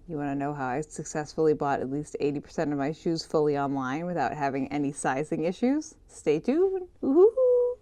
You want to know how I successfully bought at least 80% of my shoes fully online without having any sizing issues? Stay tuned. Woo-hoo-hoo.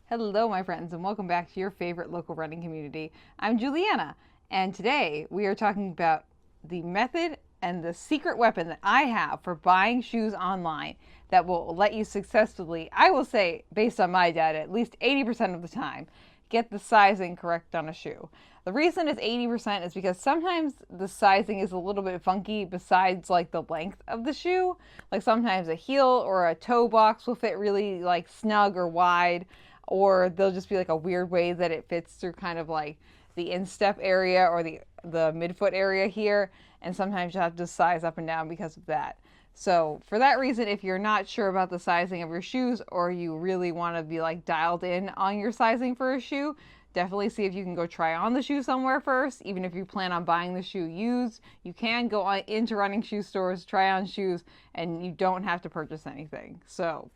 Hello, my friends, and welcome back to your favorite local running community. I'm Juliana, and today we are talking about the method and the secret weapon that I have for buying shoes online that will let you successfully, I will say, based on my data, at least 80% of the time, get the sizing correct on a shoe. The reason it's 80% is because sometimes the sizing is a little bit funky besides like the length of the shoe. Like sometimes a heel or a toe box will fit really like snug or wide, or they'll just be like a weird way that it fits through kind of like the instep area or the midfoot area here, and sometimes you have to size up and down because of that. So for that reason, if you're not sure about the sizing of your shoes, or you really want to be like dialed in on your sizing for a shoe, definitely see if you can go try on the shoe somewhere first. Even if you plan on buying the shoe used, you can go into running shoe stores, try on shoes, and you don't have to purchase anything. So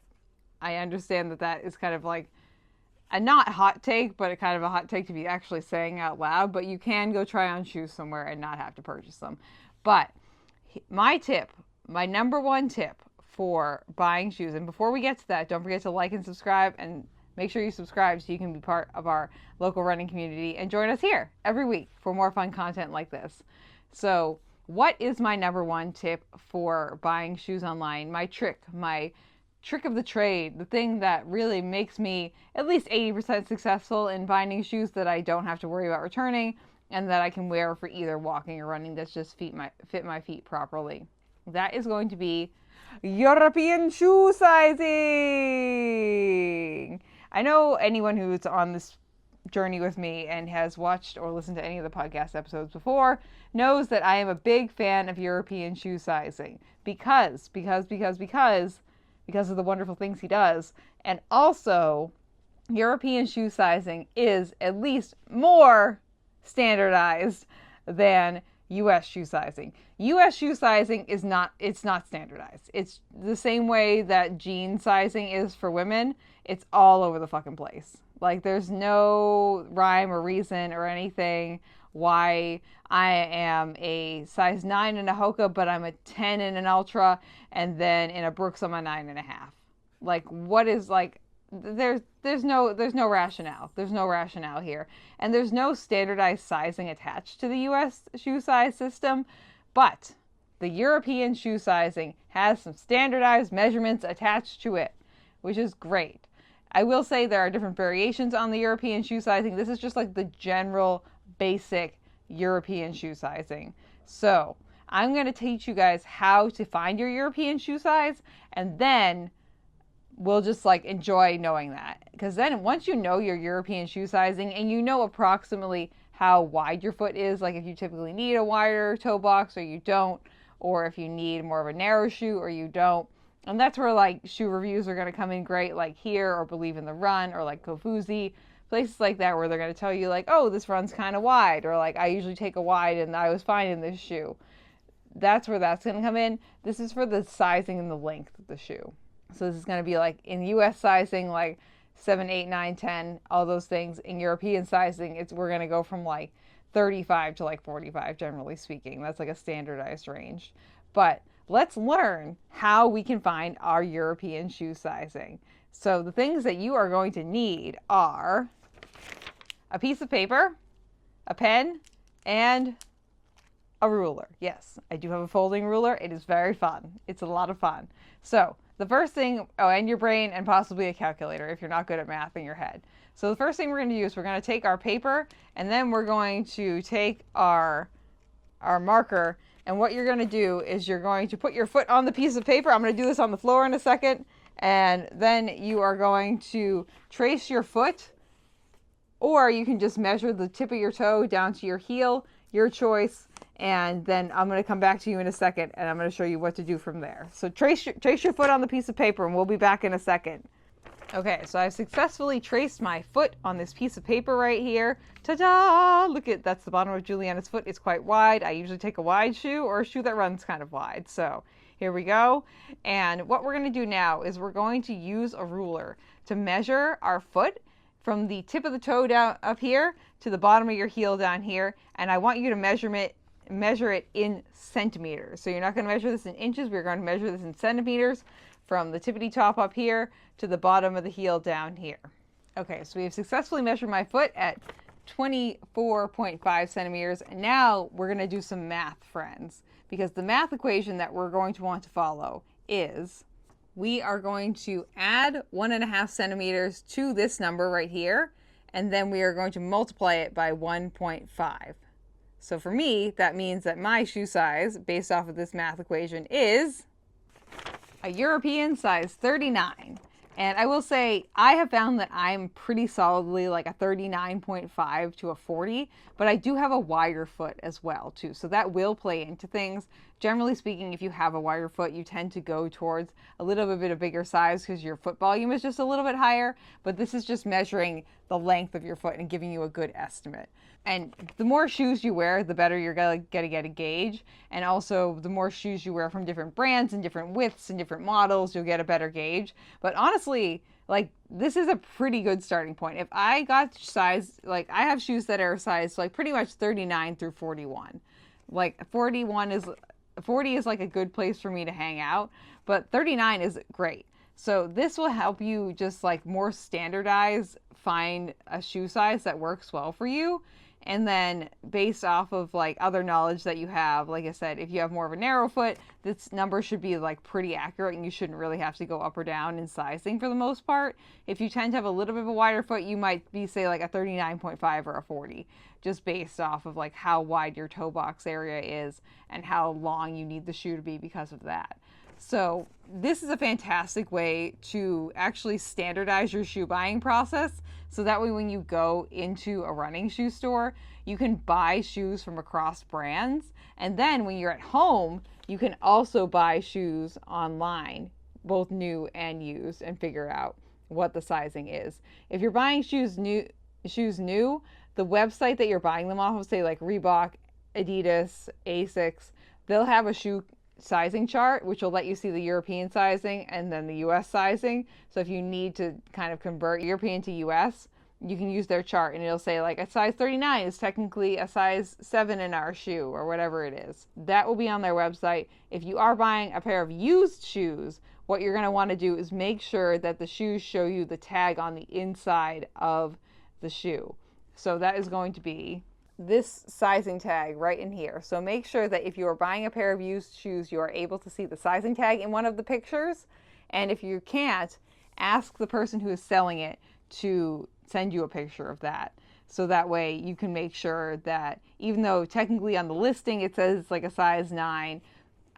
I understand that that is kind of like a not hot take, but a kind of a hot take to be actually saying out loud. But you can go try on shoes somewhere and not have to purchase them. But my tip, my number one tip for buying shoes, and before we get to that, don't forget to like and subscribe, and make sure you subscribe so you can be part of our local running community and join us here every week for more fun content like this. So what is my number one tip for buying shoes online? My trick of the trade, the thing that really makes me at least 80% successful in finding shoes that I don't have to worry about returning and that I can wear for either walking or running that just fit my feet properly. That is going to be European shoe sizing. I know anyone who's on this journey with me and has watched or listened to any of the podcast episodes before knows that I am a big fan of European shoe sizing because of the wonderful things he does. And also, European shoe sizing is at least more standardized than US shoe sizing. US shoe sizing is not standardized. It's the same way that jean sizing is for women. It's all over the fucking place. Like there's no rhyme or reason or anything why I am a size 9 in a Hoka, but I'm a 10 in an Ultra, and then in a Brooks I'm a 9.5. Like what is like there's no rationale. There's no rationale here. And there's no standardized sizing attached to the US shoe size system, but the European shoe sizing has some standardized measurements attached to it, which is great. I will say there are different variations on the European shoe sizing. This is just like the general basic European shoe sizing. So I'm going to teach you guys how to find your European shoe size, and then we'll just like enjoy knowing that. Because then once you know your European shoe sizing and you know approximately how wide your foot is, like if you typically need a wider toe box or you don't, or if you need more of a narrow shoe or you don't. And that's where like shoe reviews are going to come in great, like here or Believe in the Run or like Kofuzi, places like that where they're going to tell you like, oh, this run's kind of wide, or like I usually take a wide and I was fine in this shoe. That's where that's going to come in. This is for the sizing and the length of the shoe. So this is going to be like in US sizing, like 7, 8, 9, 10, all those things. In European sizing, we're going to go from like 35 to like 45, generally speaking. That's like a standardized range. But let's learn how we can find our European shoe sizing. So the things that you are going to need are a piece of paper, a pen, and a ruler. Yes, I do have a folding ruler. It is very fun. It's a lot of fun. So the first thing, and your brain, and possibly a calculator if you're not good at math in your head. So the first thing we're going to do is we're going to take our paper, and then we're going to take our marker, and what you're going to do is you're going to put your foot on the piece of paper. I'm going to do this on the floor in a second, and then you are going to trace your foot, or you can just measure the tip of your toe down to your heel, your choice. And then I'm going to come back to you in a second, and I'm going to show you what to do from there. So trace your foot on the piece of paper, and we'll be back in a second. Okay, so I've successfully traced my foot on this piece of paper right here. Ta-da! Look at, that's the bottom of Juliana's foot. It's quite wide. I usually take a wide shoe or a shoe that runs kind of wide. So Here we go. And what we're going to do now is we're going to use a ruler to measure our foot from the tip of the toe down up here to the bottom of your heel down here. And I want you to measure it in centimeters. So you're not going to measure this in inches. We're going to measure this in centimeters from the tippity top up here to the bottom of the heel down here. Okay, so we have successfully measured my foot at 24.5 centimeters. And now we're going to do some math, friends, because the math equation that we're going to want to follow is we are going to add 1.5 centimeters to this number right here, and then we are going to multiply it by 1.5. So for me, that means that my shoe size, based off of this math equation, is a European size 39. And I will say, I have found that I'm pretty solidly like a 39.5 to a 40, but I do have a wider foot as well too. So that will play into things. Generally speaking, if you have a wider foot, you tend to go towards a little bit of bigger size because your foot volume is just a little bit higher. But this is just measuring the length of your foot and giving you a good estimate. And the more shoes you wear, the better you're going to get a gauge. And also, the more shoes you wear from different brands and different widths and different models, you'll get a better gauge. But honestly, like, this is a pretty good starting point. If I got size, like, I have shoes that are size, like, pretty much 39 through 41. Like, 40 is like a good place for me to hang out, but 39 is great. So this will help you just like more standardize, find a shoe size that works well for you. And then based off of like other knowledge that you have, like I said, if you have more of a narrow foot, this number should be like pretty accurate and you shouldn't really have to go up or down in sizing for the most part. If you tend to have a little bit of a wider foot, you might be say like a 39.5 or a 40, just based off of like how wide your toe box area is and how long you need the shoe to be because of that. So this is a fantastic way to actually standardize your shoe buying process. So that way when you go into a running shoe store, you can buy shoes from across brands. And then when you're at home, you can also buy shoes online, both new and used, and figure out what the sizing is. If you're buying shoes new, the website that you're buying them off of, say like Reebok, Adidas, Asics, they'll have a shoe sizing chart, which will let you see the European sizing and then the US sizing. So if you need to kind of convert European to US, you can use their chart and it'll say like a size 39 is technically a size 7 in our shoe or whatever it is. That will be on their website. If you are buying a pair of used shoes, what you're going to want to do is make sure that the shoes show you the tag on the inside of the shoe. So that is going to be this sizing tag right in here. So make sure that if you are buying a pair of used shoes, you are able to see the sizing tag in one of the pictures. And if you can't, ask the person who is selling it to send you a picture of that. So that way you can make sure that even though technically on the listing it says like a size 9,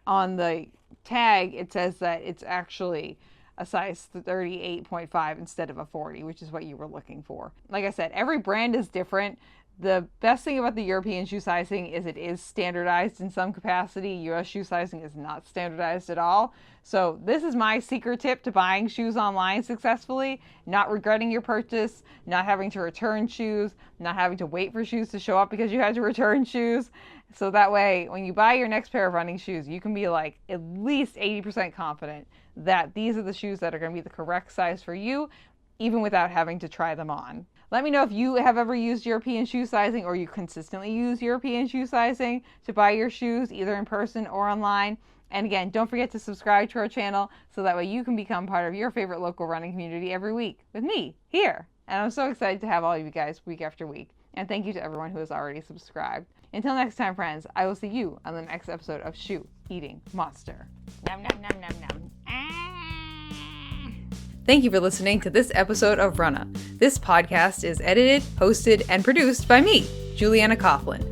on the tag it says that it's actually a size 38.5 instead of a 40, which is what you were looking for. Like I said, every brand is different. The best thing about the European shoe sizing is it is standardized in some capacity. US shoe sizing is not standardized at all. So this is my secret tip to buying shoes online successfully, not regretting your purchase, not having to return shoes, not having to wait for shoes to show up because you had to return shoes. So that way, when you buy your next pair of running shoes, you can be like at least 80% confident that these are the shoes that are going to be the correct size for you, even without having to try them on. Let me know if you have ever used European shoe sizing or you consistently use European shoe sizing to buy your shoes either in person or online. And again, don't forget to subscribe to our channel so that way you can become part of your favorite local running community every week with me here. And I'm so excited to have all of you guys week after week. And thank you to everyone who has already subscribed. Until next time, friends, I will see you on the next episode of Shoe Eating Monster. Nom nom nom nom nom. Thank you for listening to this episode of Runnah. This podcast is edited, hosted, and produced by me, Juliana Coughlin.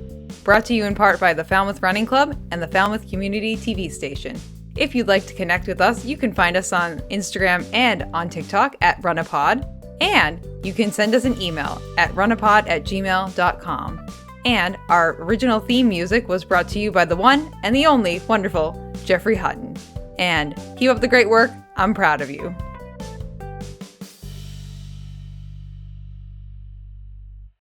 Brought to you in part by the Falmouth Running Club and the Falmouth Community TV station. If you'd like to connect with us, you can find us on Instagram and on TikTok at RunnahPod. And you can send us an email at runnahpod@gmail.com. And our original theme music was brought to you by the one and the only wonderful Jeffrey Hutton. And keep up the great work. I'm proud of you.